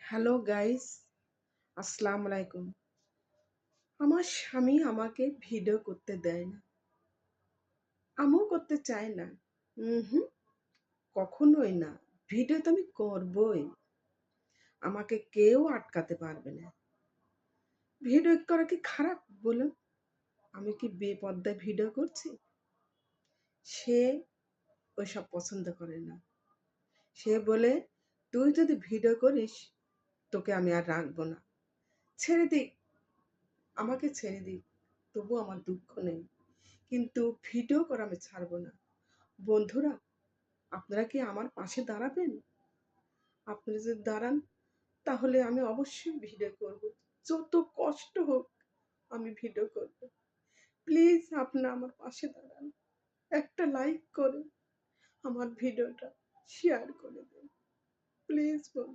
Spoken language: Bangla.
হ্যালো গাইস, আসসালামু আলাইকুম। আমার স্বামী আমাকে ভিডিও করতে দেয় না। আমিও করতে চাই না। হুম, কখনোই না। ভিডিও তো আমি করবই। আমাকে কেউ আটকাতে পারবে না। ভিডিও করা কি খারাপ বলুন? আমি কি বেপর্দায় ভিডিও করছি? সে ওইসব পছন্দ করে না। সে বলে, "তুই যদি ভিডিও করিস, তোকে আমি আর রাখবো না। ছেড়ে দিক, আমাকে ছেড়ে দিক। তবুও আমার দুঃখ নেই। কিন্তু ভিডিও করা আমি ছাড়বো না।" বন্ধুরা, আপনারা কি আমার পাশে দাঁড়াবেন? আপনারা যদি দাঁড়ান তাহলে আমি অবশ্যই ভিডিও করব। যত কষ্ট হোক আমি ভিডিও করব। প্লিজ আপনারা আমার পাশে দাঁড়ান। একটা লাইক করে আমার ভিডিওটা শেয়ার করে দিন। প্লিজ বন্ধু।